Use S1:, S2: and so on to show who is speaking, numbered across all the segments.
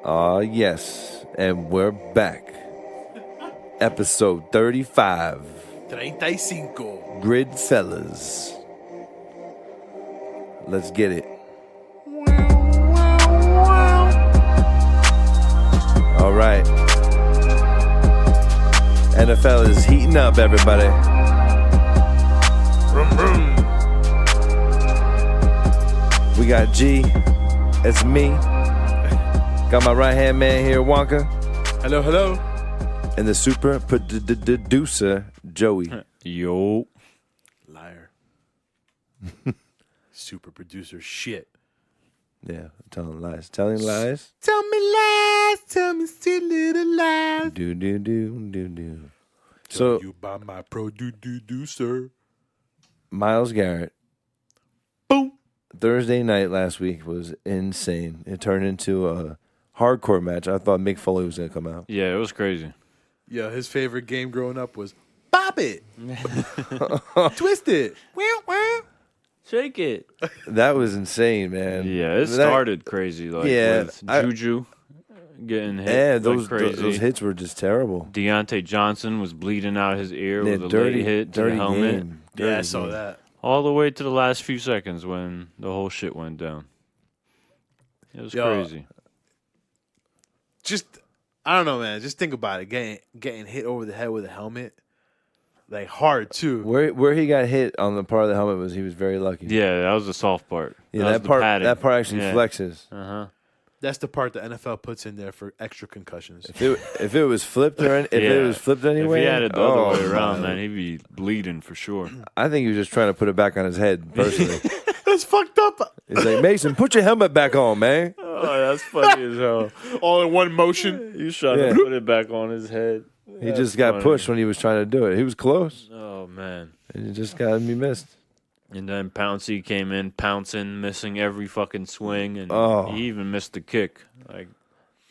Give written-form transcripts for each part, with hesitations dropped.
S1: Yes, and we're back. Episode 35.
S2: 35.
S1: GridFellas. Let's get it. All right. NFL is heating up, everybody.
S2: Vroom, vroom.
S1: We got G. It's me. Got my right-hand man here, Wonka.
S2: Hello, hello.
S1: And the super producer, Joey.
S3: Yo.
S2: Liar. Super producer shit.
S1: Yeah, telling lies. Telling lies.
S2: Tell me lies. Tell me silly little lies.
S1: Do.
S2: So
S1: So,
S2: you by my producer.
S1: Myles Garrett.
S2: Boom.
S1: Thursday night last week was insane. It turned into a hardcore match. I thought Mick Foley was going to come out.
S3: Yeah, it was crazy.
S2: Yeah, his favorite game growing up was Bop It. Twist It.
S3: Shake it.
S1: That was insane, man.
S3: Yeah, it started crazy. Like with Juju getting hit.
S1: Yeah,
S3: like crazy.
S1: those hits were just terrible.
S3: Deontay Johnson was bleeding out his ear with a
S1: dirty
S3: late hit to
S1: dirty
S3: the helmet.
S1: game.
S2: Yeah, I saw that.
S3: All the way to the last few seconds when the whole shit went down. It was crazy.
S2: Just, I don't know, man. Just think about it. Getting hit over the head with a helmet. Like, hard, too.
S1: Where he got hit on the part of the helmet was he was very lucky.
S3: Yeah, that was the soft part.
S1: Yeah,
S3: that
S1: part actually
S3: Yeah.
S1: flexes.
S3: Uh-huh.
S2: That's the part the NFL puts in there for extra concussions.
S1: If it was flipped it was flipped anyway.
S3: If he had it the other way around, man, he'd be bleeding for sure.
S1: I think he was just trying to put it back on his head, personally.
S2: That's fucked up.
S1: He's like, Mason, put your helmet back on, man.
S3: Oh, that's funny as hell.
S2: All in one motion.
S3: He was trying to put it back on his head.
S1: He just got pushed when he was trying to do it. He was close.
S3: Oh, man.
S1: And he just got me missed.
S3: And then Pouncey came in, pouncing, missing every fucking swing, and he even missed the kick. Like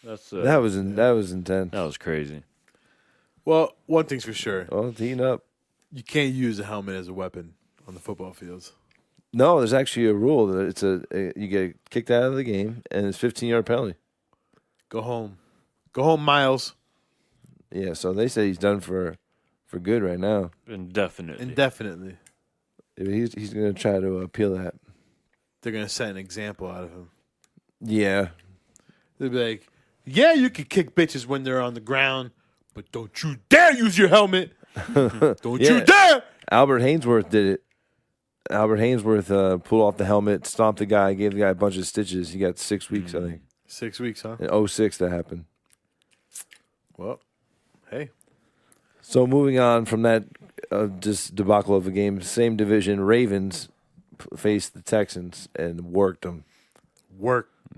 S3: that's
S1: that was intense.
S3: That was crazy.
S2: Well, one thing's for sure.
S1: Well, it's heating up.
S2: You can't use a helmet as a weapon on the football fields.
S1: No, there's actually a rule that you get kicked out of the game, and it's 15-yard penalty.
S2: Go home. Go home, Miles.
S1: Yeah, so they say he's done for good right now.
S2: Indefinitely.
S1: He's going to try to appeal that.
S2: They're going to set an example out of him.
S1: Yeah.
S2: They'll be like, yeah, you can kick bitches when they're on the ground, but don't you dare use your helmet. Don't you dare.
S1: Albert Hainsworth did it. Albert Hainsworth pulled off the helmet, stomped the guy, gave the guy a bunch of stitches. He got 6 weeks, I think.
S2: 6 weeks, huh?
S1: In 2006 that happened.
S2: Well, hey.
S1: So moving on from that just debacle of a game, same division, Ravens faced the Texans and worked them.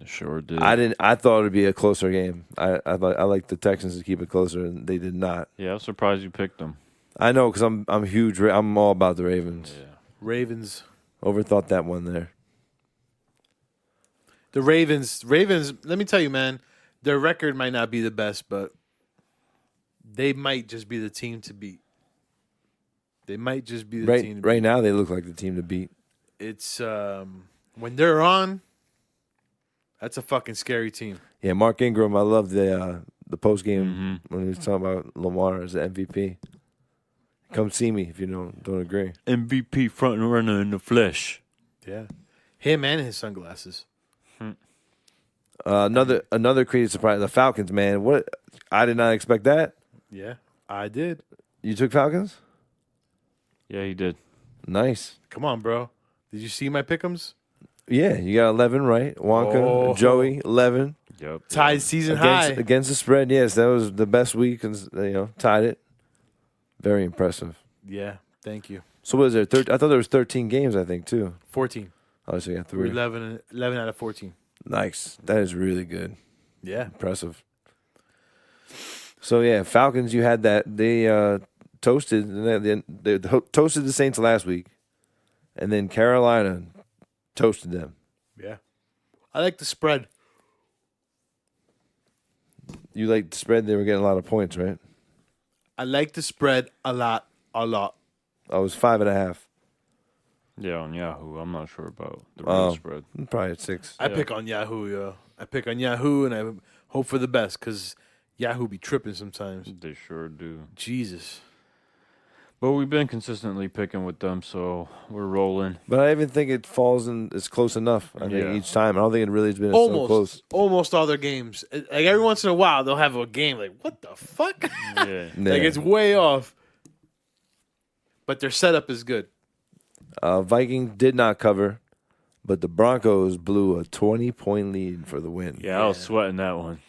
S3: Sure did.
S1: I thought it'd be a closer game. I like the Texans to keep it closer, and they did not.
S3: Yeah, I'm surprised you picked them.
S1: I know because I'm huge. I'm all about the Ravens.
S3: Yeah.
S2: Ravens.
S1: Overthought that one there.
S2: The Ravens, let me tell you, man, their record might not be the best, but they might just be the team to beat. They might just be the team to beat.
S1: Right now, they look like the team to beat.
S2: It's when they're on, that's a fucking scary team.
S1: Yeah, Mark Ingram, I love the post game when he was talking about Lamar as the MVP. Come see me if you don't agree.
S3: MVP front runner in the flesh.
S2: Yeah, him and his sunglasses.
S1: Another crazy surprise. The Falcons, man. What? I did not expect that.
S2: Yeah, I did.
S1: You took Falcons?
S3: Yeah, he did.
S1: Nice.
S2: Come on, bro. Did you see my pick'ems?
S1: Yeah, you got 11 right. Wonka, Joey, 11.
S3: Yep.
S2: Tied season high.
S1: Against the spread, yes. That was the best week. Tied it. Very impressive.
S2: Yeah, thank you.
S1: So what is there? I thought there was 13 games, I think, too.
S2: 14.
S1: Oh, so you got
S2: We're
S1: 3.
S2: 11 out of 14.
S1: Nice. That is really good.
S2: Yeah.
S1: Impressive. So, yeah, Falcons, you had that. They toasted the Saints last week, and then Carolina toasted them.
S2: Yeah. I like the spread.
S1: You like the spread? They were getting a lot of points, right?
S2: I like the spread a lot.
S1: Oh, it was 5.5.
S3: Yeah, on Yahoo. I'm not sure about the real spread.
S1: Probably at 6.
S2: I pick on Yahoo, yo. I pick on Yahoo, and I hope for the best because Yahoo be tripping sometimes.
S3: They sure do.
S2: Jesus.
S3: But we've been consistently picking with them, so we're rolling.
S1: But I even think it falls in. It's close enough. I think each time. I don't think it really has been so close.
S2: Almost all their games. Like every once in a while, they'll have a game like, what the fuck?
S3: Yeah.
S2: Like it's way off. But their setup is good.
S1: Vikings did not cover, but the Broncos blew a 20-point lead for the win.
S3: Yeah, I was sweating that one.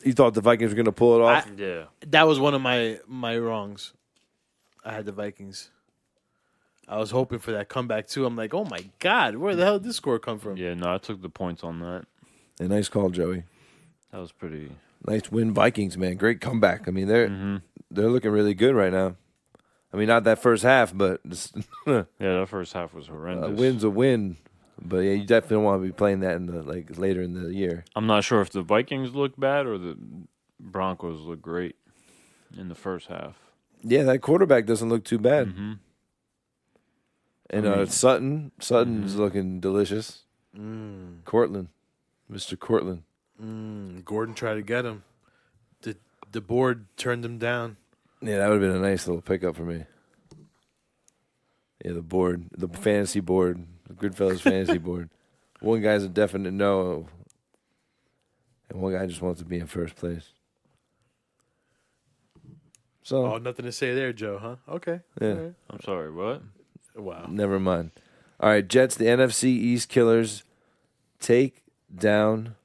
S1: You thought the Vikings were going to pull it off?
S3: Yeah.
S2: That was one of my wrongs. I had the Vikings. I was hoping for that comeback too. I'm like, oh my God, where the hell did this score come from?
S3: Yeah, no, I took the points on that.
S1: A nice call, Joey.
S3: That was pretty.
S1: Nice win, Vikings, man. Great comeback. I mean, they're looking really good right now. I mean, not that first half, but
S3: Yeah, that first half was horrendous.
S1: a win's a win. But yeah, you definitely don't want to be playing that in the later in the year.
S3: I'm not sure if the Vikings look bad or the Broncos look great in the first half.
S1: Yeah, that quarterback doesn't look too bad.
S3: Mm-hmm.
S1: And Sutton's looking delicious. Cortland, Mr. Cortland.
S2: Gordon tried to get him. The board turned him down.
S1: Yeah, that would have been a nice little pickup for me. Yeah, the fantasy board, the GridFellas fantasy board. One guy's a definite no, and one guy just wants to be in first place. So,
S2: Oh, nothing to say there, Joe, huh? Okay.
S1: Yeah.
S2: All right.
S3: I'm sorry, what?
S2: Wow.
S1: never mind. All right, Jets, the NFC East killers, take down.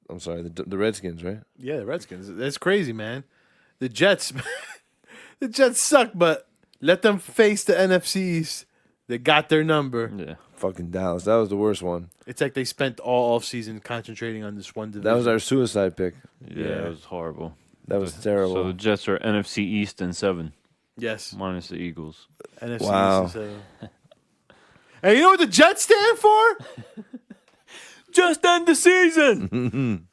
S1: I'm sorry, the Redskins, right?
S2: Yeah, the Redskins. That's crazy, man. The Jets, the Jets suck, but let them face the NFC East. They got their number.
S3: Yeah.
S1: Fucking Dallas. That was the worst one.
S2: It's like they spent all offseason concentrating on this one division.
S1: That was our suicide pick.
S3: Yeah, it was horrible.
S1: That was terrible.
S3: So the Jets are NFC East in 7,
S2: Yes.
S3: minus the Eagles.
S2: NFC
S1: Wow.
S2: East is 7. Hey, you know what the Jets stand for?
S3: Just end the season.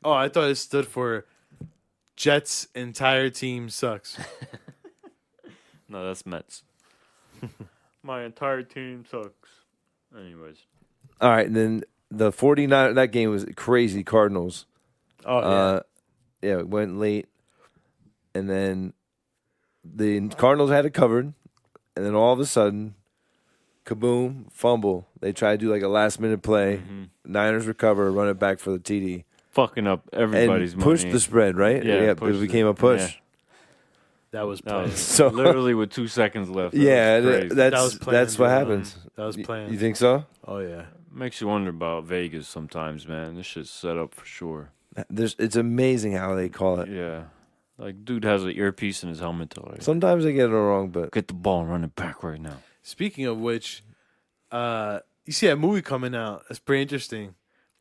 S2: Oh, I thought it stood for Jets' entire team sucks.
S3: No, that's Mets. My entire team sucks. Anyways.
S1: All right, and then the 49, that game was crazy. Cardinals.
S2: Oh, yeah.
S1: Yeah, it went late. And then the Cardinals had it covered. And then all of a sudden, kaboom, fumble. They tried to do like a last-minute play. Niners recover, run it back for the TD.
S3: Fucking up everybody's
S1: and pushed
S3: money.
S1: the spread, right?
S3: Yeah,
S1: it
S3: pushed
S1: became
S3: it.
S1: a push.
S3: Yeah.
S2: That was
S3: That
S2: planned.
S3: was
S1: So-
S3: literally with 2 seconds left. That
S1: Yeah,
S3: was crazy.
S2: That was planned,
S1: that's what
S2: yeah.
S1: happens.
S2: That was planned.
S1: You think so?
S2: Oh, yeah.
S3: Makes you wonder about Vegas sometimes, man. This shit's set up for sure.
S1: It's amazing how they call it.
S3: Yeah. Like, dude has an earpiece in his helmet. To like,
S1: Sometimes they get it wrong, but
S3: get the ball and run it back right now.
S2: Speaking of which, you see that movie coming out. That's pretty interesting.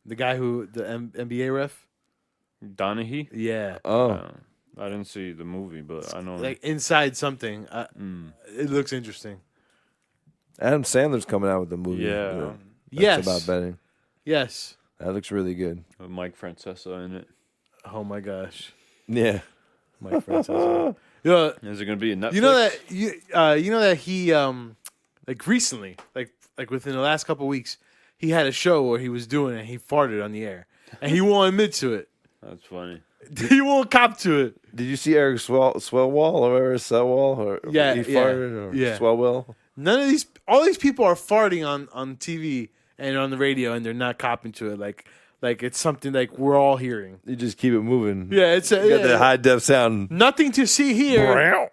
S2: The guy who, the NBA ref?
S3: Donahue?
S2: Yeah.
S3: I didn't see the movie, but I know.
S2: Like inside something. It looks interesting.
S1: Adam Sandler's coming out with the movie.
S3: Yeah.
S2: Yes.
S1: About betting.
S2: Yes.
S1: That looks really good.
S3: With Mike Francesa in it.
S2: Oh my gosh.
S1: Yeah.
S2: Mike Francesa. Yeah.
S3: Is it going to be a Netflix?
S2: You know that he like recently, like within the last couple weeks, he had a show where he was doing it. He farted on the air, and he won't admit to it.
S3: That's funny.
S2: He won't cop to it.
S1: Did you see Eric Swellwall or whatever, Swellwall? Or
S2: Yeah,
S1: he
S2: yeah,
S1: farted? Or
S2: yeah.
S1: Swellwell?
S2: All these people are farting on TV and on the radio, and they're not copping to it. Like it's something like we're all hearing.
S1: You just keep it moving.
S2: Yeah, it's
S1: You got that high def sound.
S2: nothing to see here.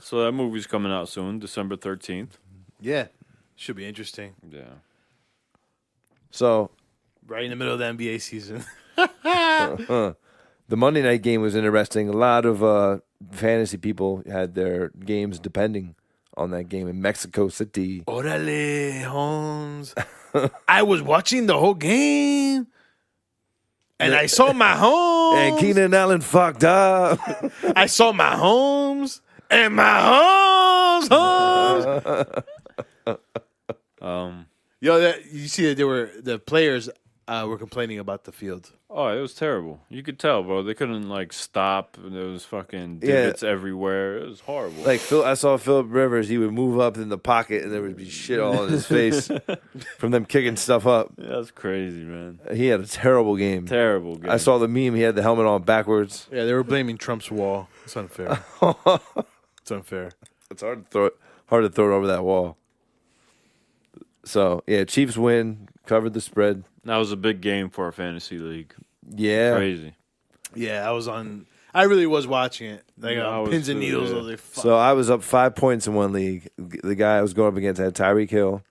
S3: So that movie's coming out soon, December 13th.
S2: Yeah, should be interesting.
S3: Yeah.
S1: So
S2: Right in the middle of the NBA season.
S1: the Monday night game was interesting. A lot of fantasy people had their games depending on that game in Mexico City.
S2: Orale, Holmes. I was watching the whole game, and I saw my Holmes.
S1: And Keenan Allen fucked up.
S2: I saw my Holmes, and my Holmes. Yo, you see that the players were complaining about the field.
S3: Oh, it was terrible. You could tell, bro. They couldn't like stop. There was fucking divots everywhere. It was horrible.
S1: Like I saw Phillip Rivers. He would move up in the pocket, and there would be shit all in his face from them kicking stuff up.
S3: Yeah, that's crazy, man.
S1: He had a terrible game.
S3: Terrible game.
S1: I saw the meme. He had the helmet on backwards.
S2: Yeah, they were blaming Trump's wall. It's unfair. It's unfair.
S1: It's hard to throw it over that wall. So yeah, Chiefs win, covered the spread.
S3: That was a big game for our fantasy league.
S1: Yeah,
S3: Crazy.
S2: Yeah, I really was watching it. Like pins and needles.
S3: Yeah.
S2: I was like, fuck.
S1: So I was up 5 points in one league. The guy I was going up against had Tyreek Hill.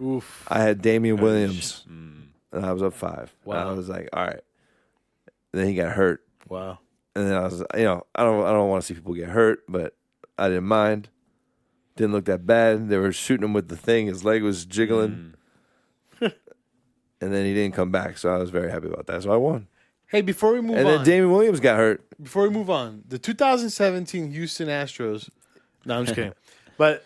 S2: Oof.
S1: I had Damian Williams, and I was up 5.
S2: Wow.
S1: And I was like, all right. And then he got hurt,
S2: Wow.
S1: and then I was, I don't want to see people get hurt, but I didn't mind. Didn't look that bad. They were shooting him with the thing. His leg was jiggling, and then he didn't come back. So I was very happy about that. So I won.
S2: Hey, before we move
S1: And
S2: on,
S1: then Damian Williams got hurt.
S2: the 2017 Houston Astros. No, I'm just kidding. But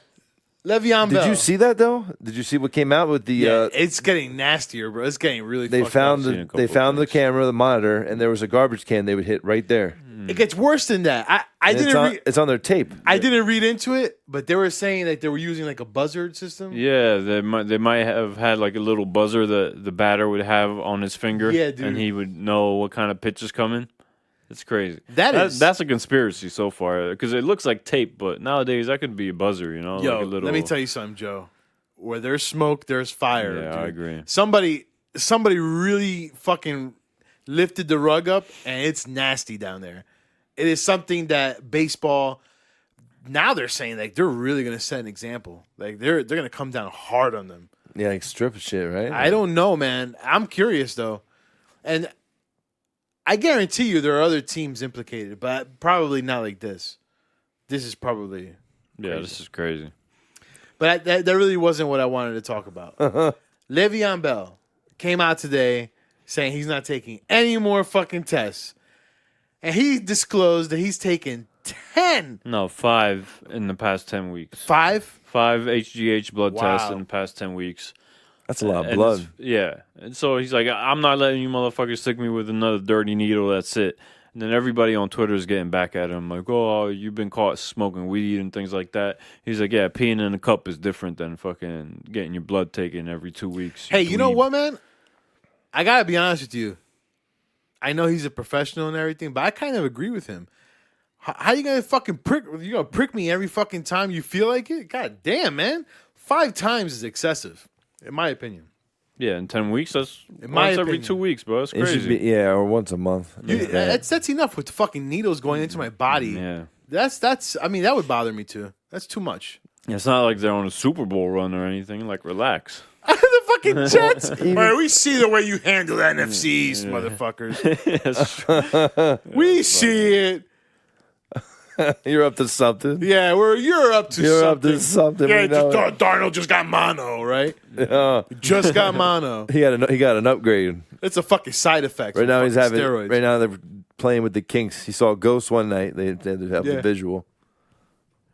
S2: Le'Veon Bell.
S1: Did you see that though? Did you see what came out with the?
S2: Yeah, it's getting nastier, bro. It's getting really.
S1: They
S2: fucked
S1: found
S2: up.
S1: the the camera, the monitor, and there was a garbage can they would hit right there.
S2: It gets worse than that. I
S1: And
S2: didn't.
S1: it's on their tape.
S2: I didn't read into it, but they were saying that they were using like a buzzard system.
S3: Yeah, they might have had like a little buzzer that the batter would have on his finger.
S2: Yeah, dude.
S3: And he would know what kind of pitch is coming. It's crazy.
S2: That's
S3: a conspiracy so far because it looks like tape, but nowadays that could be a buzzer, you know?
S2: Yo,
S3: like a little...
S2: let me tell you something, Joe. Where there's smoke, there's fire.
S3: Yeah,
S2: dude.
S3: I agree.
S2: Somebody really fucking lifted the rug up, and it's nasty down there. It is something that baseball. Now they're saying like they're really gonna set an example. Like they're gonna come down hard on them.
S1: Yeah, like strip shit, right?
S2: I don't know, man. I'm curious though, and I guarantee you there are other teams implicated, but probably not like this. This is probably
S3: This is crazy.
S2: But that really wasn't what I wanted to talk about. Le'Veon Bell came out today saying he's not taking any more fucking tests. And he disclosed that he's taken 10.
S3: No, 5 in the past 10 weeks.
S2: 5?
S3: 5 HGH blood tests
S2: Wow.
S3: in the past 10 weeks.
S1: That's a lot of
S3: And
S1: blood.
S3: yeah. And so he's like, I'm not letting you motherfuckers stick me with another dirty needle. That's it. And then everybody on Twitter is getting back at him like, oh, you've been caught smoking weed and things like that. He's like, yeah, peeing in a cup is different than fucking getting your blood taken every 2 weeks.
S2: Hey, you know
S3: dweeb."
S2: what, man? I got to be honest with you. I know he's a professional and everything, but I kind of agree with him. How you going to fucking prick? You going to prick me every fucking time you feel like it? God damn, man. 5 times is excessive, in my opinion.
S3: Yeah, in 10 weeks, that's
S2: In my
S3: once every
S2: opinion.
S3: 2 weeks, bro. That's
S1: It should
S3: crazy.
S1: be or once a month.
S2: That's enough with fucking needles going into my body.
S3: Yeah.
S2: That's. I mean, that would bother me too. That's too much.
S3: It's not like they're on a Super Bowl run or anything. Like, relax.
S2: The fucking Jets. All right, we see the way you handle NFCs, motherfuckers. We see it.
S1: You're up to something.
S2: Yeah, you're up to
S1: You're
S2: something.
S1: up to something.
S2: Yeah,
S1: we know it.
S2: Darnold just got mono, right?
S1: Yeah.
S2: Just got mono.
S1: He got an upgrade.
S2: It's a fucking side effect.
S1: Right now he's having.
S2: steroids.
S1: Right now they're playing with the kinks. He saw a ghost one night. They had to have
S2: Yeah.
S1: the visual.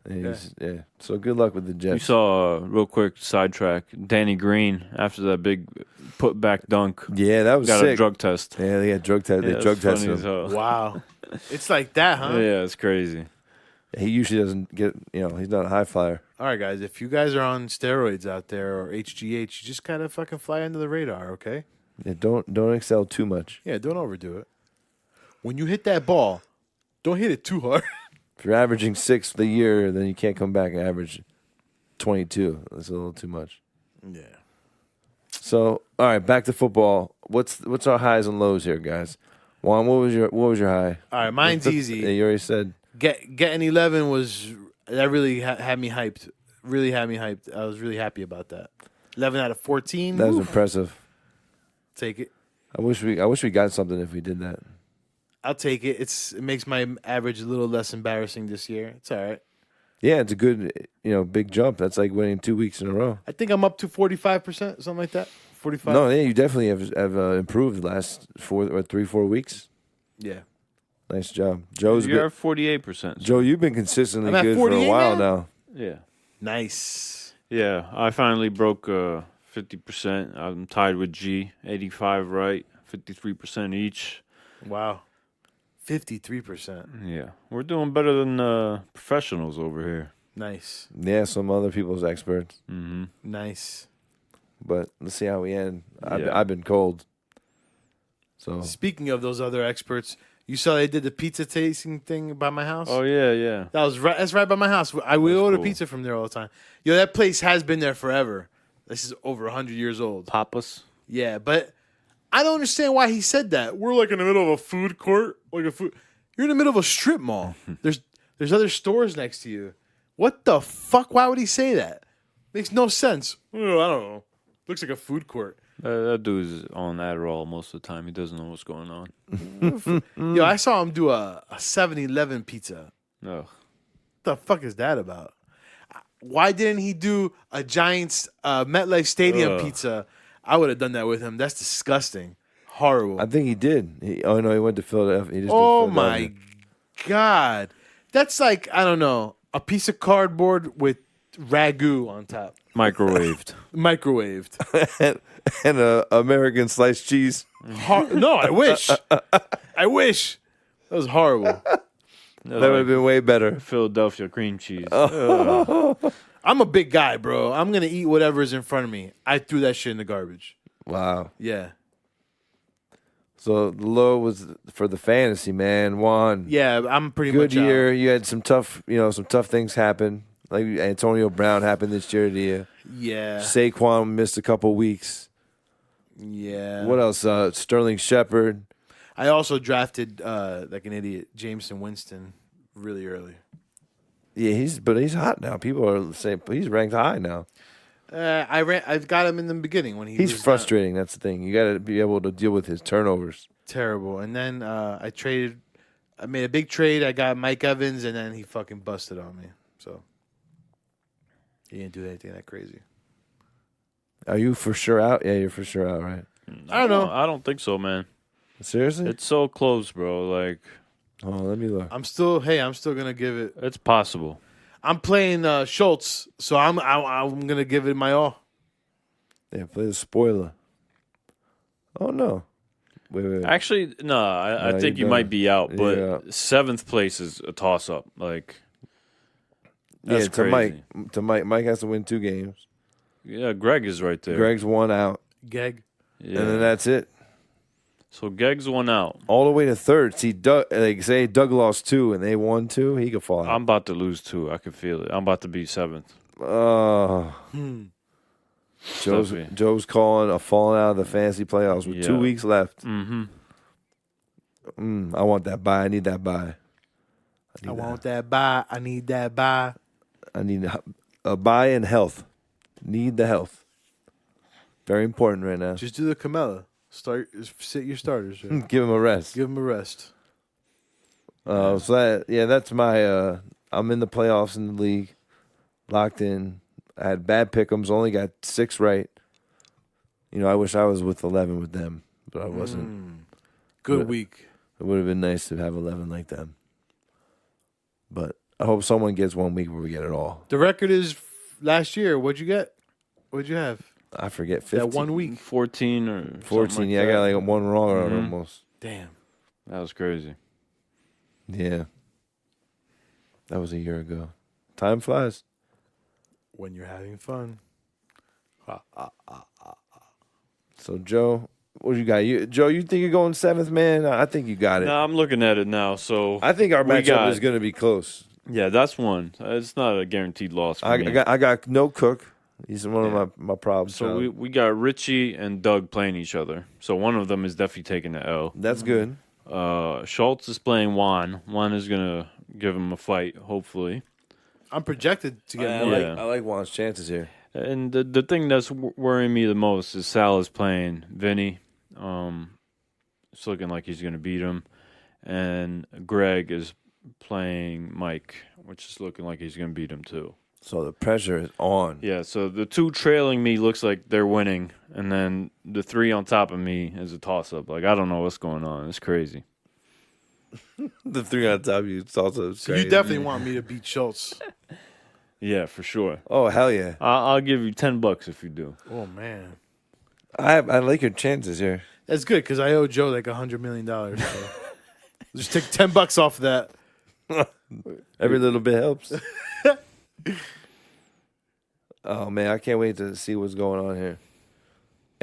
S1: And yeah. So good luck with the
S3: You
S1: Jets.
S3: saw, real quick sidetrack, Danny Green, after that big put-back dunk,
S1: Yeah, that was
S3: got
S1: sick.
S3: a drug test.
S1: Yeah, they got drug test.
S3: Yeah,
S1: They drug
S3: it's funny
S1: tested
S3: as
S1: him.
S3: hell.
S2: Wow. It's like that, huh?
S3: Yeah, it's crazy.
S1: He usually doesn't get. He's not a high flyer.
S2: All right, guys. If you guys are on steroids out there or HGH, you just kind of fucking fly under the radar, okay?
S1: Yeah, don't excel too much.
S2: Yeah, don't overdo it. When you hit that ball, don't hit it too hard.
S1: If you're averaging 6 for the year, then you can't come back and average 22. That's a little too much.
S2: Yeah.
S1: So, all right, back to football. What's our highs and lows here, guys? Juan, what was your high?
S2: All right, mine's easy.
S1: Yeah, you already said.
S2: Getting 11 was that really had me hyped. Really had me hyped. I was really happy about that. 11 out of 14.
S1: That was
S2: Woof.
S1: impressive.
S2: Take it.
S1: I wish we got something if we did that.
S2: I'll take it. It makes my average a little less embarrassing this year. It's all right.
S1: Yeah, it's a good, big jump. That's like winning 2 weeks in a row.
S2: I think I'm up to 45%, something like that. 45.
S1: No, yeah, you definitely have improved the last 3-4 weeks.
S2: Yeah.
S1: Nice job, Joe's.
S3: You're at 48%.
S1: Joe, you've been consistently
S2: I'm at
S1: good for a
S2: 48
S1: while
S2: now?
S1: now.
S3: Yeah.
S2: Nice.
S3: Yeah, I finally broke 50%. I'm tied with G, 85 right, 53% each.
S2: Wow. 53%.
S3: Yeah, we're doing better than professionals over here.
S2: Nice.
S1: Yeah, some other people's experts.
S3: Mm-hmm.
S2: Nice.
S1: But let's see how we end.
S3: Yeah.
S1: I've been cold. So
S2: Speaking of those other experts, you saw they did the pizza tasting thing by my house?
S3: Oh yeah.
S2: That's right by my house. We
S3: That's
S2: order
S3: cool.
S2: pizza from there all the time. Yo, that place has been there forever. This is over 100 years old.
S3: Papas.
S2: Yeah, but I don't understand why he said that. We're like in the middle of a food court, You're in the middle of a strip mall. There's other stores next to you. What the fuck? Why would he say that? Makes no sense. Oh, I don't know. Looks like a food court.
S3: That dude's on Adderall most of the time. He doesn't know what's going on.
S2: Yo, I saw him do a 7-Eleven pizza.
S3: Ugh.
S2: What the fuck is that about? Why didn't he do a Giants MetLife Stadium pizza? I would have done that with him. That's disgusting. Horrible.
S1: I think he did. He went to Philadelphia. He just did
S2: Oh
S1: Philadelphia.
S2: my God. That's like, I don't know, a piece of cardboard with ragu on top.
S3: Microwaved.
S2: Microwaved.
S1: and American sliced cheese.
S2: No, I wish. I wish. That was horrible.
S1: That would have been way better.
S3: Philadelphia cream cheese.
S2: I'm a big guy, bro. I'm going to eat whatever's in front of me. I threw that shit in the garbage.
S1: Wow.
S2: Yeah.
S1: So the low was for the fantasy, man. Juan.
S2: Yeah, I'm pretty
S1: Good
S2: much out.
S1: year. You had some tough things happen. Like Antonio Brown happened this year to you.
S2: Yeah.
S1: Saquon missed a couple weeks.
S2: Yeah.
S1: What else? Sterling Shepard.
S2: I also drafted, like an idiot, Jameson Winston really early.
S1: Yeah, he's hot now. People are saying he's ranked high now.
S2: I've got him in the beginning when
S1: He's
S2: was
S1: frustrating. That's the thing. You got to be able to deal with his turnovers.
S2: terrible. And then I made a big trade. I got Mike Evans, and then he fucking busted on me. So he didn't do anything that crazy.
S1: Are you for sure out? Yeah, you're for sure out, right?
S2: I don't know.
S3: I don't think so, man.
S1: Seriously?
S3: It's so close, bro. Like,
S1: Oh, let me look.
S2: I'm still gonna give it.
S3: it's possible.
S2: I'm playing Schultz, so I'm gonna give it my all.
S1: Yeah, play the spoiler. Oh no. Wait.
S3: Actually, no, I
S1: No,
S3: think
S1: you're
S3: you might
S1: done.
S3: be out, but
S1: Yeah.
S3: 7th place is a toss up. Like, that's
S1: Yeah,
S3: crazy.
S1: to Mike. Mike has to win 2 games.
S3: Yeah, Greg is right there.
S1: Greg's 1 out,
S2: Geg.
S3: Yeah.
S1: and then that's it.
S3: So Geg's 1 out.
S1: All the way to 3rd. See, say Doug lost 2 and they won 2, he could fall out.
S3: I'm about to lose 2. I can feel it. I'm about to be 7th.
S1: Oh.
S3: Stuffy.
S1: Joe's calling a falling out of the fantasy playoffs with 2
S3: Yeah.
S1: weeks left.
S3: Mm-hmm.
S1: I want that bye. I need that bye.
S2: I want that buy. I need that buy.
S1: I need a bye in health. Need the health. Very important right now.
S2: Just do the Camilla. Sit your starters. Right?
S1: Give him a rest.
S2: Give them a rest.
S1: That's my. I'm in the playoffs in the league, locked in. I had bad pick'ems, only got 6 right. I wish I was with 11 with them, but I wasn't.
S2: Good
S1: But-
S2: week.
S1: It would have been nice to have 11 like them. But I hope someone gets 1 week where we get it all.
S2: The record is last year. What'd you get? What'd you have?
S1: I forget 15.
S2: That 1 week.
S3: 14 or
S1: 14.
S3: something
S1: Yeah,
S3: like
S1: I got
S3: that.
S1: like 1 wrong on
S3: Mhm.
S1: almost.
S2: Damn.
S3: That was crazy.
S1: Yeah. That was a year ago. Time flies.
S2: When you're having fun.
S1: So, Joe, what you got? Joe, you think you're going 7th, man? I think you got it.
S3: No, I'm looking at it now. So
S1: I think our
S3: We
S1: matchup
S3: got-
S1: is going to be close.
S3: yeah, that's one. It's not a guaranteed loss for
S1: I
S3: me.
S1: got no Cook. He's one
S3: Yeah.
S1: of my problems.
S3: So we got Richie and Doug playing each other. So one of them is definitely taking the L.
S1: That's good.
S3: Schultz is playing Juan. Juan is gonna give him a fight, hopefully.
S2: I'm projected to get
S1: I
S2: more.
S3: Yeah.
S1: like Juan's chances here.
S3: And the thing that's worrying me the most is Sal is playing Vinny. It's looking like he's gonna beat him, and Greg is playing Mike, which is looking like he's gonna beat him too.
S1: So the pressure is on.
S3: Yeah, so the 2 trailing me looks like they're winning, and then the 3 on top of me is a toss-up. Like, I don't know what's going on. It's crazy.
S1: The 3 on top of you, it's also
S2: So you definitely want me to beat Schultz.
S3: Yeah, for sure.
S1: Oh, hell yeah.
S3: I'll give you $10 if you do.
S2: Oh, man.
S1: I like your chances here.
S2: That's good because I owe Joe like $100 million. So. Just take $10 off of that.
S1: Every little bit helps. Oh man, I can't wait to see what's going on here.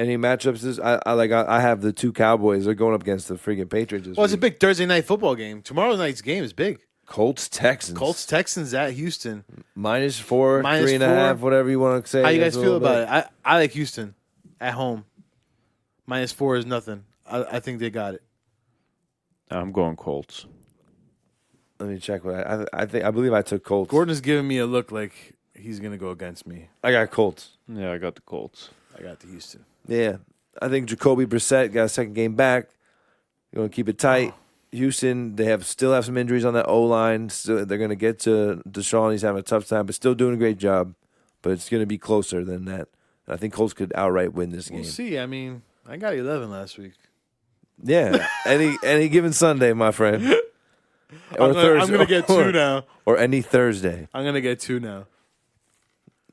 S1: Any matchups? I have the two Cowboys. They're going up against the freaking Patriots.
S2: Well, it's a big Thursday night football game. Tomorrow night's game is big.
S1: Colts
S2: Texans at Houston.
S1: -4,
S2: -4.
S1: 3.5, whatever you want to say.
S2: How you guys feel about it? I like Houston at home. -4 is nothing. I think they got it.
S3: I'm going Colts.
S1: Let me check what I believe I took Colts.
S2: Gordon is giving me a look like he's gonna go against me.
S1: I got Colts.
S3: Yeah, I got the Colts.
S2: I got the Houston.
S1: Yeah, I think Jacoby Brissett got a second game back. You're gonna keep it tight. Houston, they still have some injuries on that O line. So they're gonna get to Deshaun. He's having a tough time, but still doing a great job. But it's gonna be closer than that. I think Colts could outright win this game.
S2: We'll see. I mean, I got 11 last week.
S1: Yeah, any given Sunday, my friend. Or
S2: I'm gonna get 2 now.
S1: Or any Thursday.
S2: I'm gonna get 2 now.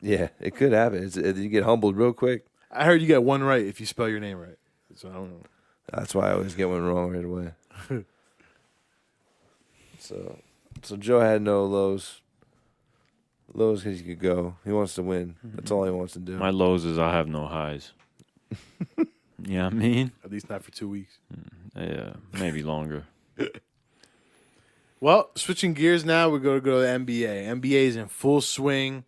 S1: Yeah, it could happen. You get humbled real quick.
S2: I heard you get 1 right if you spell your name right. So I don't know.
S1: That's why I always get one wrong right away. So Joe had no lows. Lows because he could go. He wants to win. That's all he wants to do.
S3: My lows is I have no highs. Yeah, I mean,
S2: At least not for 2 weeks.
S3: yeah, maybe longer.
S2: Well, switching gears now, we're going to go to the NBA. NBA is in full swing,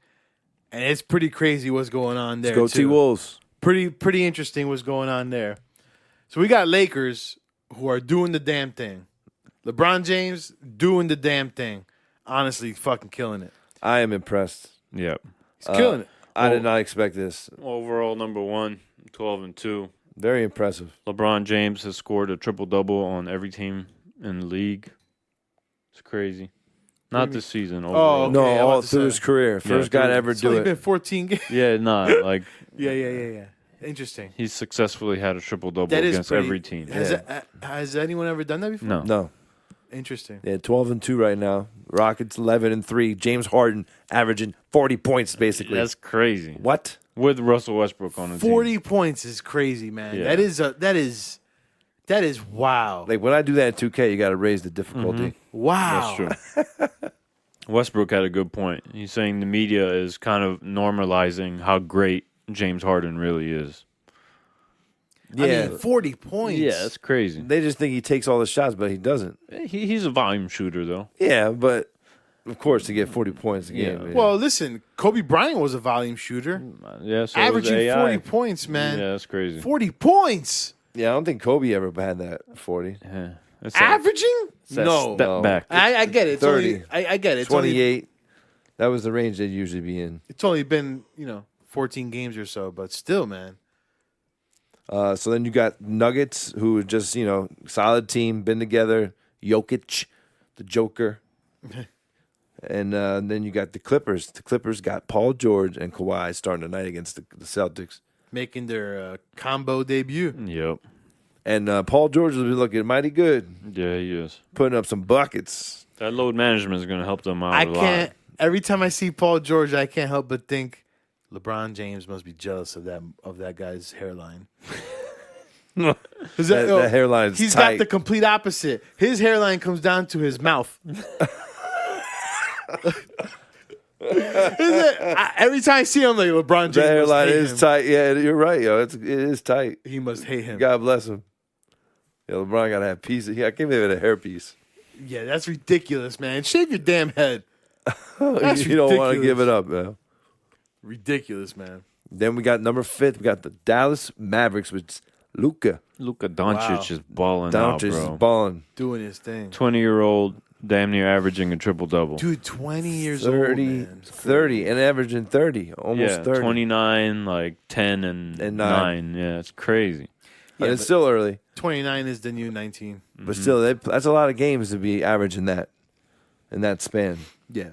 S2: and it's pretty crazy what's going on there.
S1: Let's go
S2: too.
S1: T-Wolves.
S2: Pretty interesting what's going on there. So we got Lakers who are doing the damn thing. LeBron James doing the damn thing. Honestly, fucking killing it.
S1: I am impressed.
S3: Yep.
S2: He's killing it.
S1: I did not expect this.
S3: Overall, number 1, 12-2.
S1: Very impressive.
S3: LeBron James has scored a triple-double on every team in the league. It's crazy. Not this season. Overall.
S2: Okay,
S1: No,
S2: I'm
S1: all
S2: about to
S1: through
S2: say.
S1: his career. First guy to ever
S2: It's
S1: do
S2: only
S1: it.
S2: been 14 games.
S3: Yeah, not like
S2: Yeah. Interesting.
S3: he's successfully had a triple-double
S2: That is
S3: against
S2: pretty-
S3: every team.
S2: Has anyone ever done that before?
S3: No.
S1: No.
S2: Interesting.
S1: Yeah, 12-2 right now. Rockets 11-3. James Harden averaging 40 points basically.
S3: That's crazy.
S1: What?
S3: With Russell Westbrook on the
S2: 40
S3: team.
S2: points is crazy, man.
S3: Yeah.
S2: That is wow.
S1: Like when I do that in 2K, you got to raise the difficulty.
S2: Wow.
S3: That's true. Westbrook had a good point. He's saying the media is kind of normalizing how great James Harden really is.
S1: Yeah.
S2: I mean, 40 points.
S3: Yeah, that's crazy.
S1: They just think he takes all the shots, but he doesn't.
S3: He's a volume shooter, though.
S1: Yeah, but of course to get 40 points a game.
S3: Yeah.
S1: man.
S2: Well, listen, Kobe Bryant was a volume shooter.
S3: Yeah, so
S2: Averaging
S3: was AI.
S2: 40 points, man.
S3: Yeah, that's crazy.
S2: 40 points.
S1: yeah, I don't think Kobe ever had that 40.
S3: Yeah. It's that-
S2: Averaging?
S3: it's that
S2: No.
S3: Step
S1: No.
S3: back.
S2: I get it. It's
S1: 30.
S2: Only, I get it. It's
S1: 28. That was the range they'd usually be in.
S2: It's only been, 14 games or so, but still, man.
S1: So then you got Nuggets, who are just, solid team, been together. Jokic, the Joker. And then you got the Clippers. The Clippers got Paul George and Kawhi starting tonight against the Celtics.
S2: Making their combo debut.
S3: Yep.
S1: And Paul George has been looking mighty good,
S3: Yeah, he is.
S1: putting up some buckets.
S3: That load management is going to help them out
S2: I
S3: a lot.
S2: can't. Every time I see Paul George, I can't help but think LeBron James must be jealous of that guy's hairline.
S1: That hairline is
S2: He's
S1: tight.
S2: got the complete opposite. His hairline comes down to his mouth. Every time I see him, like LeBron James.
S1: That hairline
S2: must hate
S1: is
S2: him.
S1: tight. Yeah, you're right, yo. It is tight.
S2: He must hate him.
S1: God bless him. Yeah, LeBron got to have pieces. I can't believe it a hairpiece.
S2: Yeah, that's ridiculous, man. Shave your damn head.
S1: You
S2: That's
S1: don't want to
S2: ridiculous.
S1: give it up, man.
S2: Ridiculous, man.
S1: Then we got number 5. We got the Dallas Mavericks with Luka.
S3: Luka Doncic
S2: Wow.
S3: is balling out,
S1: Doncic is
S3: bro.
S1: balling.
S2: Doing his thing.
S3: 20-year-old, damn near averaging a triple-double.
S2: Dude, 20 years
S1: 30,
S2: old, man.
S1: 30, and averaging 30, almost
S3: yeah,
S1: 30.
S3: 29, like 10 and
S1: And
S3: 9. Yeah, it's crazy.
S1: And
S2: Yeah,
S1: it's
S2: but-
S1: still early,
S2: 29 is the new 19.
S1: but still, that's a lot of games to be averaging that in that span.
S2: Yeah.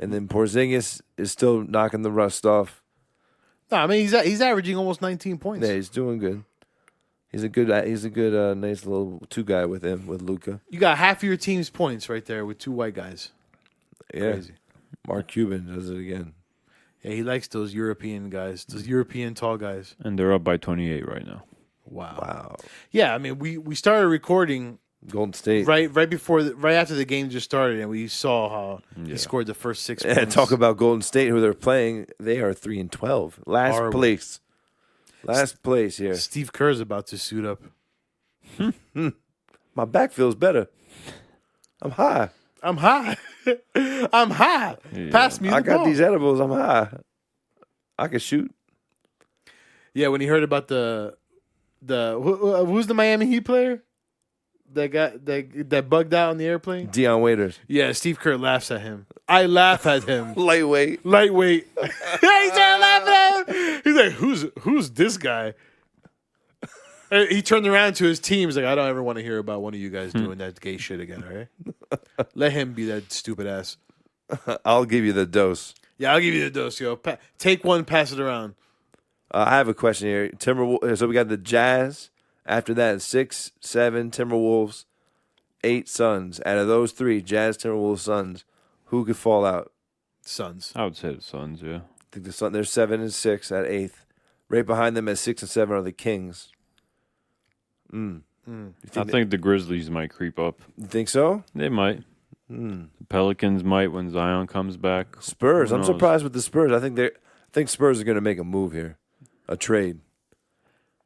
S1: And then Porzingis is still knocking the rust off.
S2: No, I mean he's averaging almost 19 points.
S1: Yeah, he's doing good. He's a good nice little 2 guy with him, with Luka.
S2: You got half of your team's points right there with 2 white guys.
S1: Yeah,
S2: Crazy.
S1: Mark Cuban does it again.
S2: Yeah, he likes those European guys, those European tall guys.
S3: And they're up by 28 right now.
S2: Wow. Yeah, I mean, we started recording
S1: Golden State.
S2: right after the game just started, and we saw how he scored the first 6 points.
S1: And talk about Golden State, who they're playing. They are 3-12. Last place here.
S2: Steve Kerr's about to suit up.
S1: My back feels better. I'm high.
S2: I'm high.
S3: Yeah.
S2: Pass me the
S1: I got
S2: ball.
S1: these edibles. I'm high. I can shoot.
S2: Yeah, when he heard about who's the Miami Heat player that bugged out on the airplane?
S1: Deion Waiters.
S2: Yeah, Steve Kerr laughs at him. I laugh at him.
S1: Lightweight.
S2: He's there laughing at him. He's like, who's this guy? And he turned around to his team. He's like, I don't ever want to hear about one of you guys doing that gay shit again, all right? Let him be that stupid ass.
S1: I'll give you the dose.
S2: Yeah, I'll give you the dose, yo. Take one, pass it around.
S1: I have a question here. So we got the Jazz. After that, 6, 7 Timberwolves, 8 Suns. Out of those 3, Jazz, Timberwolves, Suns, who could fall out?
S2: Suns.
S3: I would say the Suns, yeah.
S1: I think the Suns. They're 7 and 6 at 8th. Right behind them at 6 and 7 are the Kings.
S3: I think the Grizzlies might creep up.
S1: You think so?
S3: They might. The Pelicans might when Zion comes back.
S1: Spurs.
S3: Who
S1: I'm
S3: knows?
S1: surprised with the Spurs. I think Spurs are going to make a move here, a trade.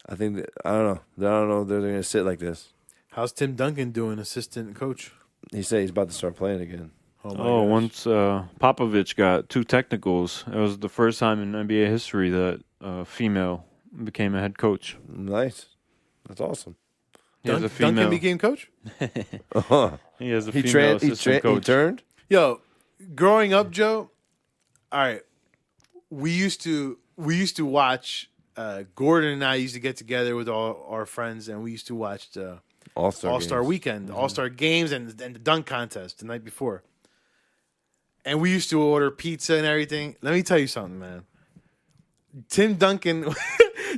S1: I don't know if they're going to sit like this.
S2: How's Tim Duncan doing, assistant coach?
S1: He said he's about to start playing again.
S2: Oh, my gosh.
S3: Once Popovich got 2 technicals, it was the first time in NBA history that a female became a head coach.
S1: Nice. That's awesome.
S3: He has a female.
S2: Duncan became coach?
S3: He has a
S1: He
S3: female assistant
S1: he
S3: coach.
S1: turned?
S2: Yo, growing up, Joe, all right, we used to watch, Gordon and I used to get together with all our friends, and we used to watch the
S1: All-Star games.
S2: Weekend, All-Star games, and the dunk contest the night before. And we used to order pizza and everything. Let me tell you something, man. Tim Duncan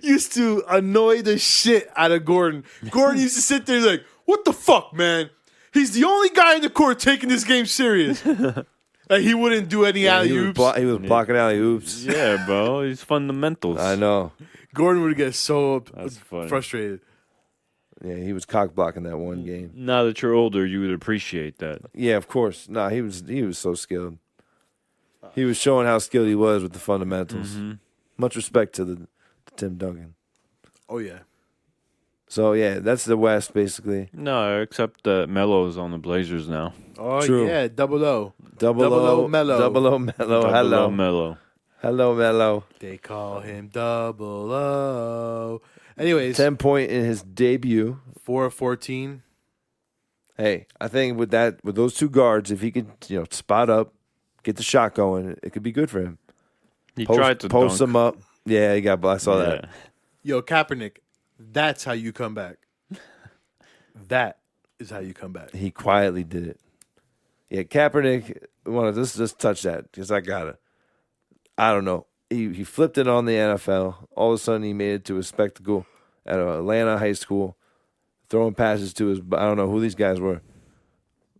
S2: used to annoy the shit out of Gordon. Gordon used to sit there like, what the fuck, man? He's the only guy in the court taking this game serious. Like, he wouldn't do any alley-oops.
S1: He was blocking alley-oops.
S3: Yeah, bro. He's fundamentals.
S1: I know.
S2: Gordon would get so
S3: That's funny.
S2: frustrated.
S1: Yeah, he was cock blocking that one game.
S3: Now that you're older, you would appreciate that.
S1: Yeah, of course. Nah, he was so skilled. He was showing how skilled he was with the fundamentals. Much respect to Tim Duncan.
S2: Oh, yeah.
S1: So yeah, that's the West basically.
S3: No, except that Melo's on the Blazers now.
S2: Oh,
S1: True.
S2: yeah, double O.
S1: Double O
S2: Melo.
S1: Double O Melo. Hello.
S3: Melo.
S1: Hello, Melo.
S2: They call him Double O. Anyways,
S1: 10-point in his debut.
S2: 4 of 14.
S1: Hey, I think with those 2 guards, if he could, spot up, get the shot going, it could be good for him.
S3: He tried to
S1: post
S3: dunk.
S1: him up. Yeah, I saw that.
S2: Yo, Kaepernick, that's how you come back. That is how you come back.
S1: He quietly did it. Yeah, Kaepernick. Let's just touch that because I don't know. He flipped it on the NFL. All of a sudden, he made it to a spectacle at Atlanta high school, throwing passes to his. I don't know who these guys were.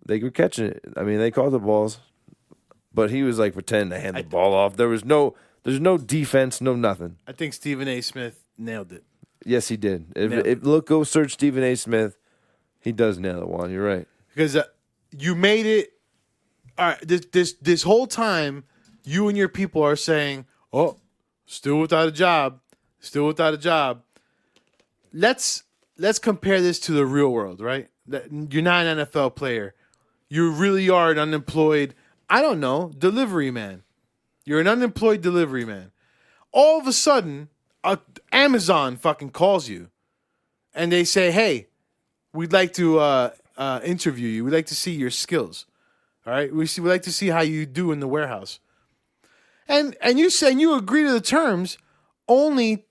S1: They were catching it. I mean, they caught the balls, but he was like pretending to hand the ball off. There's no defense, no nothing.
S2: I think Stephen A. Smith nailed it.
S1: Yes, he did.
S2: Nailed it.
S1: Go search Stephen A. Smith. He does nail it, Juan. You're right.
S2: Because you made it. All right, this whole time, you and your people are saying, "Oh, still without a job, still without a job." Let's compare this to the real world, right? You're not an NFL player. You really are an unemployed, I don't know, delivery man. You're an unemployed delivery man. All of a sudden, Amazon fucking calls you, and they say, "Hey, we'd like to interview you. We'd like to see your skills. All right, we'd like to see how you do in the warehouse." And you say you agree to the terms. Only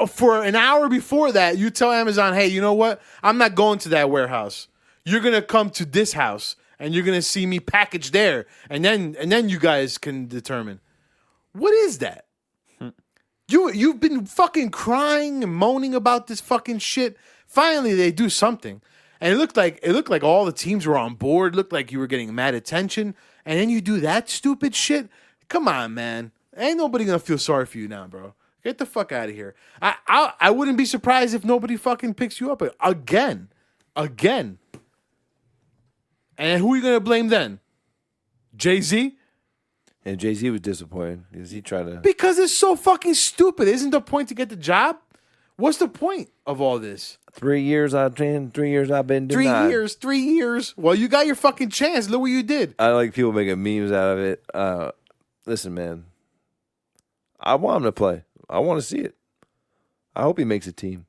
S2: for an hour before that, you tell Amazon, "Hey, you know what? I'm not going to that warehouse. You're gonna come to this house, and you're gonna see me packaged there, and then you guys can determine what is that." You've been fucking crying and moaning about this fucking shit. Finally, they do something, and it looked like all the teams were on board. It looked like you were getting mad attention, and then you do that stupid shit. Come on, man. Ain't nobody gonna feel sorry for you now, bro. Get the fuck out of here. I wouldn't be surprised if nobody fucking picks you up again. And who are you gonna blame then? Jay-Z?
S1: And Jay-Z was disappointed because he tried to.
S2: Because it's so fucking stupid. Isn't the point to get the job? What's the point of all this?
S1: 3 years I've been denied.
S2: 3 years. Well, you got your fucking chance. Look what you did.
S1: I like people making memes out of it. Listen, man. I want him to play. I want to see it. I hope he makes a team.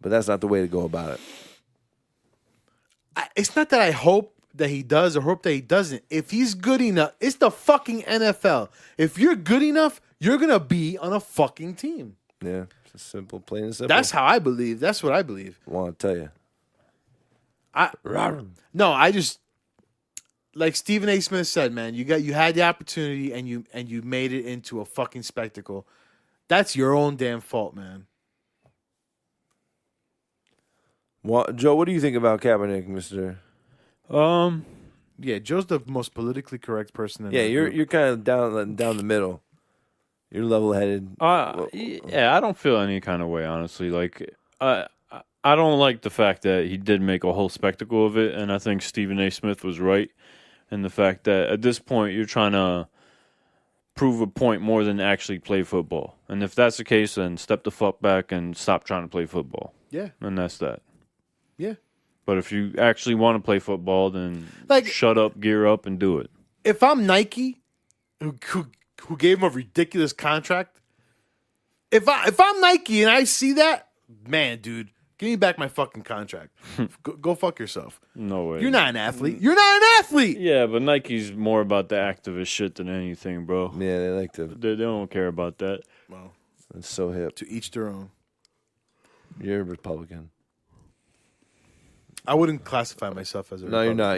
S1: But that's not the way to go about it.
S2: It's not that I hope that he does or hope that he doesn't. If he's good enough, it's the fucking NFL. If you're good enough, you're going to be on a fucking team.
S1: Yeah. It's simple, plain and simple.
S2: That's how I believe. That's what I believe.
S1: I want to tell you.
S2: I just like Stephen A. Smith said, man, you had the opportunity and you made it into a fucking spectacle. That's your own damn fault, man.
S1: Joe, what do you think about Kaepernick, Mister?
S2: Yeah, Joe's the most politically correct person.
S1: Yeah, you're kind of down the middle. You're level-headed.
S3: Yeah, I don't feel any kind of way, honestly. Like, I don't like the fact that he did make a whole spectacle of it, and I think Stephen A. Smith was right in the fact that at this point you're trying to prove a point more than actually play football. And if that's the case, then step the fuck back and stop trying to play football.
S2: Yeah.
S3: And that's that.
S2: Yeah.
S3: But if you actually want to play football, then
S2: like,
S3: shut up, gear up, and do it.
S2: If I'm Nike, who gave him a ridiculous contract, if I'm Nike and I see that, man, dude, give me back my fucking contract. Go fuck yourself.
S3: No way.
S2: You're not an athlete. You're not an athlete.
S3: Yeah, but Nike's more about the activist shit than anything, bro.
S1: Yeah, they like to.
S3: They don't care about that.
S2: Well,
S1: it's so hip.
S2: To each their own.
S1: You're a Republican.
S2: I wouldn't classify myself as a
S1: No,
S2: Republican.
S1: you're not.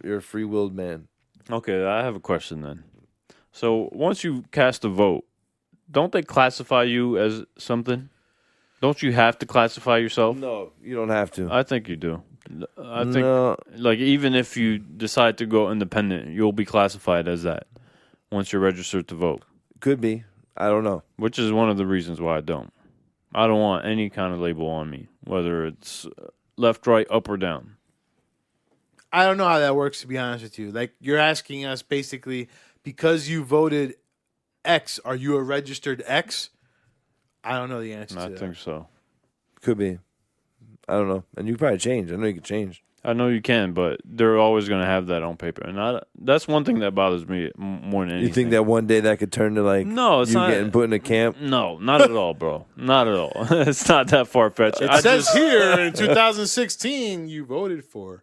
S1: You're a free-willed man.
S3: Okay, I have a question then. So once you cast a vote, don't they classify you as something? Don't you have to classify yourself?
S1: No, you don't have to.
S3: I think you do. I think, like, even if you decide to go independent, you'll be classified as that once you're registered to vote.
S1: Could be. I don't know.
S3: Which is one of the reasons why I don't. I don't want any kind of label on me, whether it's left, right, up, or down.
S2: I don't know how that works, to be honest with you. Like, you're asking us basically, because you voted X, are you a registered X? I don't know the answer to that.
S3: I think so.
S1: Could be. I don't know. And you could probably change. I know you could change.
S3: I know you can, but they're always going to have that on paper. And that's one thing that bothers me more than anything.
S1: You think that one day that could turn to, like,
S3: no, it's
S1: you
S3: not,
S1: getting put in a camp?
S3: No, not at all, bro. Not at all. It's not that far-fetched.
S2: It says here in 2016 you voted for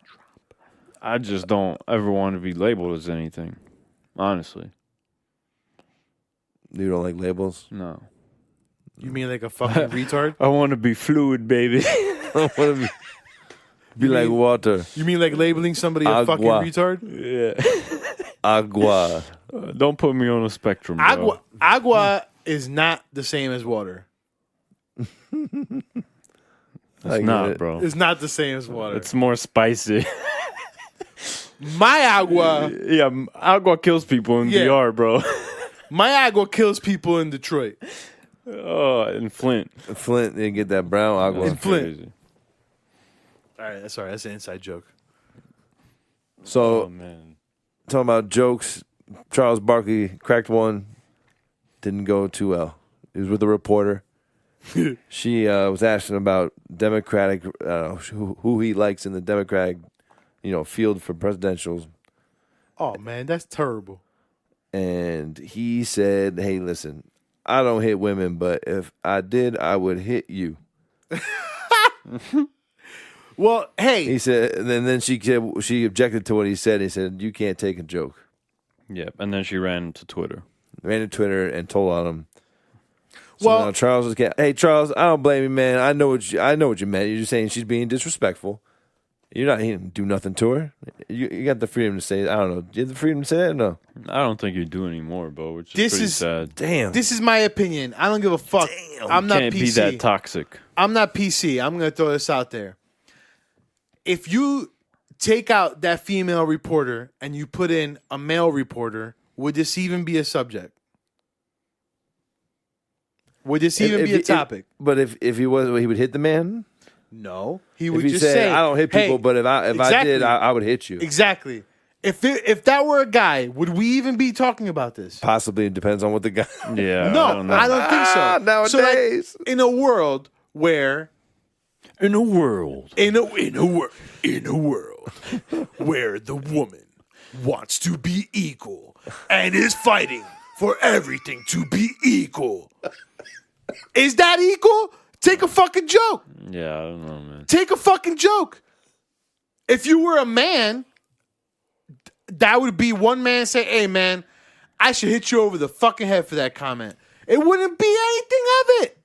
S2: Trump.
S3: I just don't ever want to be labeled as anything, honestly.
S1: You don't like labels?
S3: No.
S2: You mean like a fucking retard?
S3: I want to be fluid, baby.
S1: I want to be like water.
S2: You mean like labeling somebody a fucking retard?
S3: Yeah.
S1: Agua.
S3: Don't put me on a spectrum, bro.
S2: Agua is not the same as water.
S3: It's not, bro.
S2: It's not the same as water.
S3: It's more spicy.
S2: My agua.
S3: Yeah, agua kills people in DR, bro.
S2: My agua kills people in Detroit.
S3: Oh, in Flint.
S1: Flint, they get that brown agua.
S2: In Flint. All right, sorry, that's an inside joke.
S1: So,
S3: man.
S1: Talking about jokes, Charles Barkley cracked one. Didn't go too well. He was with a reporter. She was asking about Democratic, who he likes in the Democratic, field for presidentials.
S2: Oh, man, that's terrible.
S1: And he said, hey, listen, I don't hit women, but if I did, I would hit you.
S2: Well, hey.
S1: He said, and then she objected to what he said. He said, you can't take a joke.
S3: Yep, and then she ran to Twitter.
S1: Ran to Twitter and told on him. So
S2: well,
S1: now Charles was, hey, Charles, I don't blame you, man. I know what you meant. You're just saying she's being disrespectful. He didn't do nothing to her. You got the freedom to say it. I don't know. Do you have the freedom to say that or no?
S3: I don't think you do anymore, bro, which is pretty sad.
S1: Damn.
S2: This is my opinion. I don't give a fuck.
S1: Damn.
S2: I'm not
S3: Can't
S2: PC.
S3: be that toxic.
S2: I'm not PC. I'm going to throw this out there. If you take out that female reporter and you put in a male reporter, would this even be a subject? Would this even be a topic?
S1: But if he was, he would hit the man.
S2: No, he
S1: If
S2: would
S1: he
S2: just
S1: said,
S2: say,
S1: "I don't hit people,"
S2: hey,
S1: but if I did, I would hit you.
S2: Exactly. If that were a guy, would we even be talking about this?
S1: Possibly, it depends on what the guy.
S3: Yeah.
S2: No,
S3: I don't know.
S2: think so.
S1: Nowadays,
S2: so like, in a world where
S3: In a world.
S2: in a world where the woman wants to be equal and is fighting for everything to be equal. Is that equal? Take a fucking joke.
S3: Yeah, I don't know, man.
S2: Take a fucking joke. If you were a man, that would be one man say, "Hey man, I should hit you over the fucking head for that comment." It wouldn't be anything of it.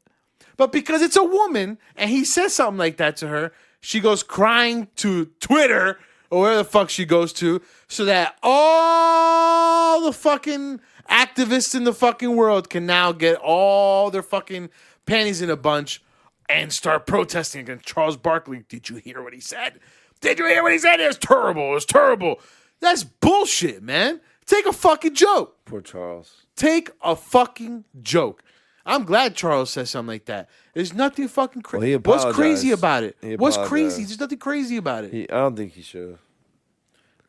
S2: But because it's a woman and he says something like that to her, she goes crying to Twitter or where the fuck she goes to, so that all the fucking activists in the fucking world can now get all their fucking panties in a bunch and start protesting against Charles Barkley. Did you hear what he said? Did you hear what he said? It was terrible. It was terrible. That's bullshit, man. Take a fucking joke.
S1: poor Charles.
S2: Take a fucking joke. I'm glad Charles says something like that. There's nothing fucking
S1: Well, he
S2: crazy. What's
S1: apologized.
S2: crazy about it?
S1: He
S2: What's
S1: apologized.
S2: crazy? There's nothing crazy about it.
S1: I don't think he should.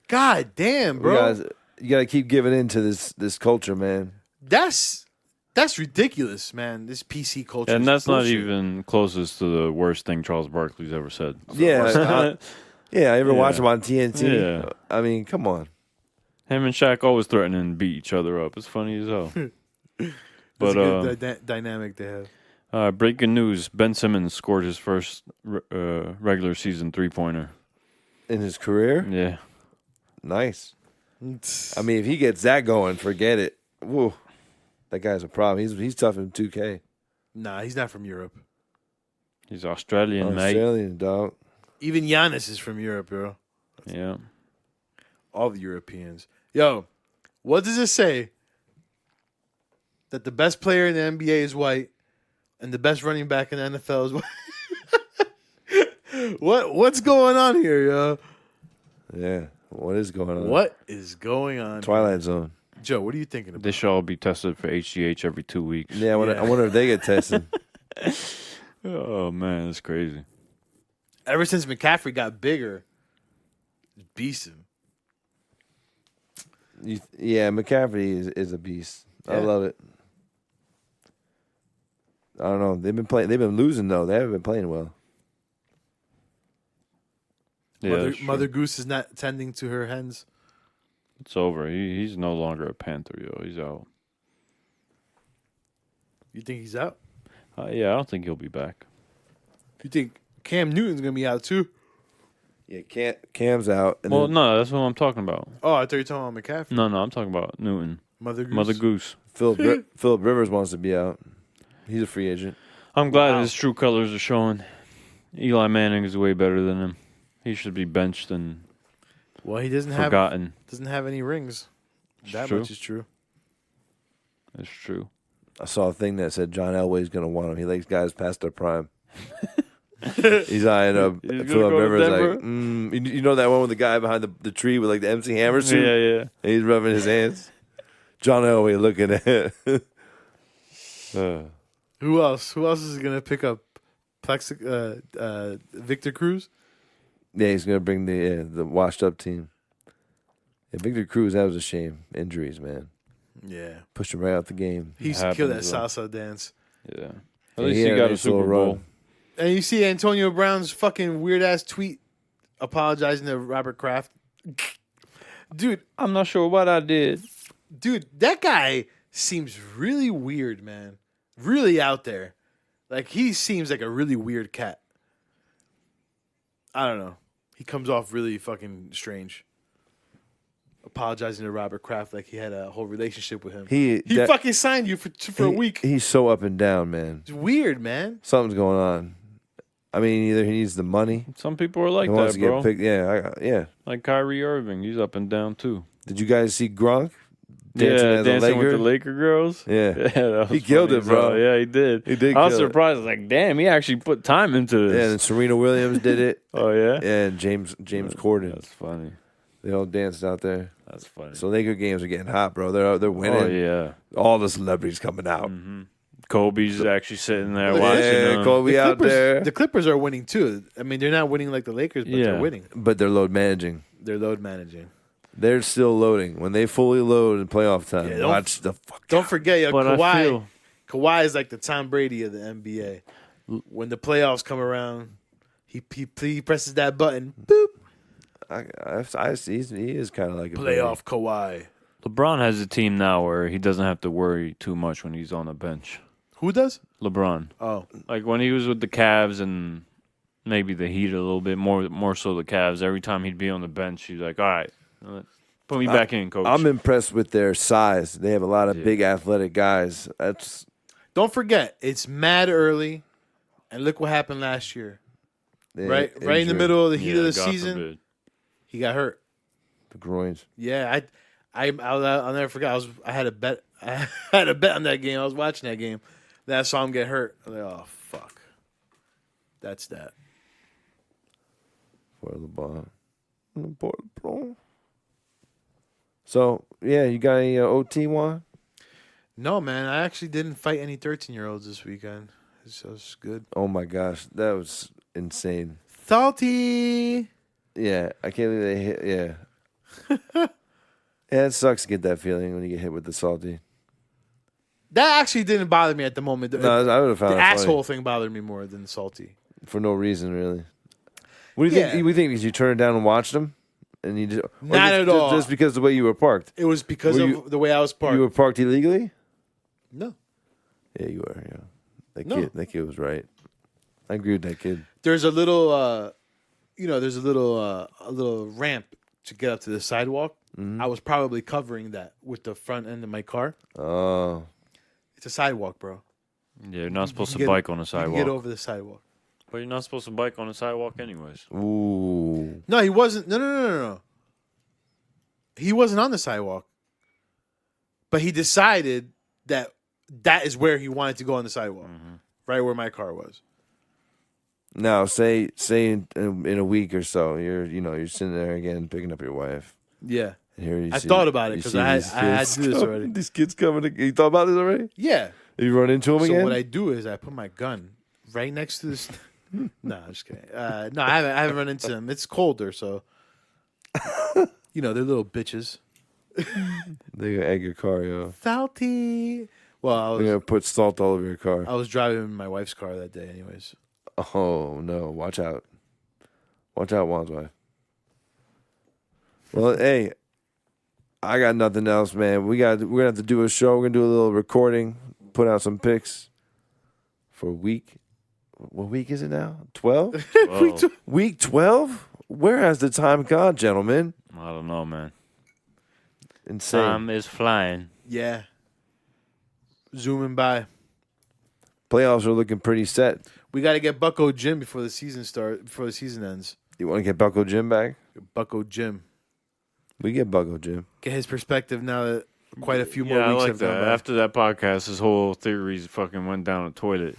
S2: God damn, bro.
S1: You gotta keep giving in to this culture, man.
S2: That's ridiculous, man. This PC culture.
S3: And
S2: is
S3: that's not
S2: bullshit.
S3: even closest to the worst thing Charles Barkley's ever said.
S1: Yeah, I ever watch
S3: Yeah.
S1: him on TNT?
S3: Yeah.
S1: I mean, come on.
S3: Him and Shaq always threatening to beat each other up. It's funny as hell.
S2: That's
S3: But
S2: a good dynamic they have.
S3: breaking news: Ben Simmons scored his first regular season 3-pointer.
S1: In his career,
S3: Yeah,
S1: nice. I mean, if he gets that going, forget it. Woo, that guy's a problem. He's tough in 2K.
S2: Nah, he's not from Europe.
S3: he's Australian, mate.
S1: Australian dog.
S2: Even Giannis is from Europe, bro.
S3: Yeah,
S2: All the Europeans. Yo, what does it say? That the best player in the NBA is white and the best running back in the NFL is white. What's going on here, yo?
S1: Yeah, what is going on?
S2: What is going on?
S1: Twilight Zone.
S2: Joe, what are you thinking about?
S3: they should all be tested for HGH every 2 weeks.
S1: Yeah, I wonder if they get tested.
S3: Oh man, that's crazy.
S2: Ever since McCaffrey got bigger, it's beast him.
S1: Yeah, McCaffrey is a beast. I
S2: Yeah.
S1: love it. I don't know. They've been losing though. They haven't been playing well.
S3: Yeah, that's true.
S2: Mother Goose is not tending to her hens.
S3: It's over. He's no longer a Panther, yo. He's out.
S2: You think he's out?
S3: Yeah, I don't think he'll be back.
S2: You think Cam Newton's gonna be out too?
S1: Yeah, Cam's out. And
S3: Well,
S1: then
S3: no, that's what I'm talking about.
S2: Oh, I thought you were talking about McCaffrey.
S3: No, I'm talking about Newton.
S2: Mother Goose.
S3: Mother Goose.
S1: Phillip Rivers wants to be out. He's a free agent.
S3: I'm glad
S2: Wow.
S3: his true colors are showing. Eli Manning is way better than him. He should be benched and
S2: Well, he doesn't
S3: forgotten.
S2: have any rings. That
S3: true.
S2: much is true.
S3: That's true.
S1: I saw a thing that said John Elway's going to want him. He likes guys past their prime. He's eyeing up
S3: He's gonna
S1: Phillip
S3: go to
S1: Rivers.
S3: Denver?
S1: Like, you know that one with the guy behind the tree with like the MC Hammer suit?
S3: Yeah.
S1: And he's rubbing his hands. John Elway looking at it.
S2: Who else? Who else is gonna pick up Victor Cruz?
S1: Yeah, he's going to bring the washed up team. Yeah, Victor Cruz, that was a shame. Injuries, man.
S2: Yeah,
S1: Pushed him right out the game.
S2: he used to kill that
S3: happens, though.
S2: salsa dance.
S3: Yeah. At
S1: Yeah,
S3: least
S1: he
S3: he
S1: had a
S3: got a
S1: nice little
S3: Super Bowl.
S1: run.
S2: And you see Antonio Brown's fucking weird ass tweet apologizing to Robert Kraft. Dude,
S3: I'm not sure what I did.
S2: that guy seems really weird, man. Really out there. Like, he seems like a really weird cat. I don't know. He comes off really fucking strange. Apologizing to Robert Kraft like he had a whole relationship with him. He fucking signed you for a week.
S1: He's so up and down, man.
S2: It's weird, man.
S1: Something's going on. I mean, either he needs the money.
S3: Some people are like
S1: He wants
S3: that,
S1: to
S3: bro.
S1: get picked. Yeah.
S3: Like Kyrie Irving. He's up and down, too.
S1: Did you guys see Gronk dancing as a
S3: dancing
S1: Laker?
S3: with the Laker girls.
S1: Yeah.
S3: That was
S1: He killed
S3: funny
S1: it,
S3: as hell.
S1: bro.
S3: Yeah, he did.
S1: He did
S3: I was
S1: kill it.
S3: surprised. I was like, damn, he actually put time into
S1: Yeah,
S3: this.
S1: and Serena Williams did it.
S3: Oh, yeah?
S1: And James Corden.
S3: That's funny.
S1: They all danced out there.
S3: That's funny.
S1: So Laker games are getting hot, bro. They're winning.
S3: Oh, yeah.
S1: All the celebrities coming out.
S3: Mm-hmm. Kobe's actually sitting there
S2: Yeah,
S3: watching them.
S1: Kobe out there.
S2: The Clippers are winning too. I mean, they're not winning like the Lakers, but
S3: Yeah.
S2: they're winning.
S1: But they're load managing.
S2: They're load managing.
S1: They're still loading. When they fully load in playoff time,
S2: Yeah, don't-
S1: watch the fuck.
S2: Don't forget, yo,
S3: But I
S2: Kawhi.
S3: feel
S2: Kawhi is like the Tom Brady of the NBA. When the playoffs come around, he presses that button. Boop.
S1: I see. He is kind of like a
S2: Playoff Kawhi.
S3: LeBron has a team now where he doesn't have to worry too much when he's on the bench.
S2: Who does?
S3: LeBron.
S2: Oh,
S3: Like when he was with the Cavs and maybe the Heat a little bit more so the Cavs. Every time he'd be on the bench, he's like, "All right, put me back in, coach."
S1: I'm impressed with their size. They have a lot of
S3: Yeah.
S1: big athletic guys. That's
S2: don't forget, it's mad early, and look what happened last year. Right in the
S1: injury,
S2: middle of the heat of the
S3: God
S2: season,
S3: forbid.
S2: he got hurt.
S1: the groins.
S2: Yeah, I'll never forget. I had a bet. I had a bet on that game. I was watching that game. Then I saw him get hurt. I'm like, oh fuck, that's that.
S1: For LeBron. So yeah, you got any OT one?
S2: No, man, I actually didn't fight any 13-year-olds this weekend. So it's good.
S1: Oh my gosh, that was insane.
S2: Salty.
S1: Yeah, I can't believe they hit. Yeah, yeah, it sucks to get that feeling when you get hit with the salty.
S2: That actually didn't bother me at the moment.
S1: No, I would have found
S2: The
S1: it funny.
S2: asshole thing bothered me more than the salty.
S1: For no reason, really. What do you
S2: Yeah.
S1: think? We think because you turned it down and watched them, and you just or
S2: Not
S1: just,
S2: at all.
S1: Just because of the way you were parked.
S2: It was because
S1: Were
S2: of
S1: you-
S2: the way I was parked.
S1: You were parked illegally.
S2: No.
S1: Yeah, you were. Yeah,
S2: No.
S1: that kid was right. I agree with that kid.
S2: There's a little, there's a little ramp to get up to the sidewalk.
S1: Mm-hmm.
S2: I was probably covering that with the front end of my car.
S1: Oh,
S2: It's a sidewalk, bro.
S3: Yeah, you're not supposed
S2: You
S3: to
S2: get-
S3: bike on the
S2: You can
S3: sidewalk.
S2: get over the sidewalk.
S3: But you're not supposed to bike on the sidewalk anyways.
S1: ooh.
S2: No, he wasn't. No. He wasn't on the sidewalk. But he decided that is where he wanted to go on the sidewalk, right where my car was.
S1: Now, say in a week or so, you're sitting there again picking up your wife.
S2: Yeah.
S1: And here you
S2: I
S1: see-
S2: thought about it
S1: you
S2: 'cause
S1: see
S2: I had-
S1: these
S2: I had
S1: kids
S2: to do this
S1: come-
S2: already.
S1: These kids coming. You thought about this already?
S2: Yeah.
S1: Have you run into them
S2: So
S1: again?
S2: what I do is I put my gun right next to this. No, I'm just kidding. No, I haven't run into them. It's colder, so they're little bitches.
S1: They're gonna egg your car, yo.
S2: Salty. Well,
S1: They're gonna put salt all over your car.
S2: I was driving my wife's car that day, anyways.
S1: Oh no! Watch out! Watch out, Juan's wife. Well, hey, I got nothing else, man. We're gonna have to do a show. We're gonna do a little recording, put out some pics for a week. What week is it now? 12?
S3: Whoa.
S1: Week 12? Where has the time gone, gentlemen?
S3: I don't know, man.
S1: Insane.
S3: Time is flying.
S2: Yeah. Zooming by.
S1: Playoffs are looking pretty set.
S2: We got to get Bucko Jim before the season ends.
S1: You want to get Bucko Jim back?
S2: Bucko Jim.
S1: We get Bucko Jim.
S2: Get his perspective now that quite a few more
S3: Yeah, I
S2: weeks
S3: like
S2: have gone
S3: that.
S2: by.
S3: After that podcast, his whole theories fucking went down the toilet.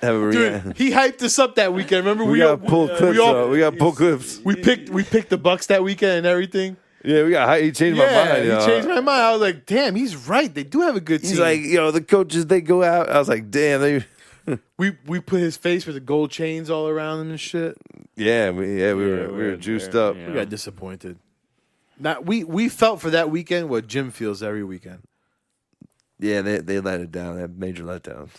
S1: Have a
S2: Dude, he hyped us up that weekend. Remember
S1: we got pull clips. We got pull clips.
S2: we picked the Bucks that weekend and everything.
S1: Yeah, we got. He changed my mind.
S2: He changed my mind. I was like, damn, he's right. They do have a good team.
S1: He's like, the coaches, they go out. I was like, damn.
S2: we put his face with the gold chains all around him and shit.
S1: We were juiced up.
S3: Yeah.
S2: We got disappointed. We felt for that weekend what Jim feels every weekend.
S1: Yeah, they let it down. They had major letdowns.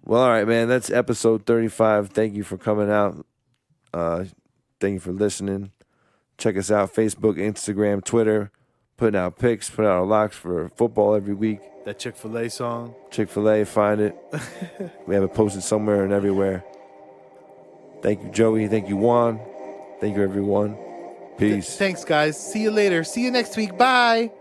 S1: Well, all right, man. That's episode 35. Thank you for coming out. Thank you for listening. Check us out: Facebook, Instagram, Twitter. Putting out pics, putting out our locks for football every week.
S2: That Chick-fil-A song.
S1: Chick-fil-A, find it. We have it posted somewhere and everywhere. Thank you, Joey. Thank you, Juan. Thank you, everyone. Peace.
S2: Thanks, guys. See you later. See you next week. Bye.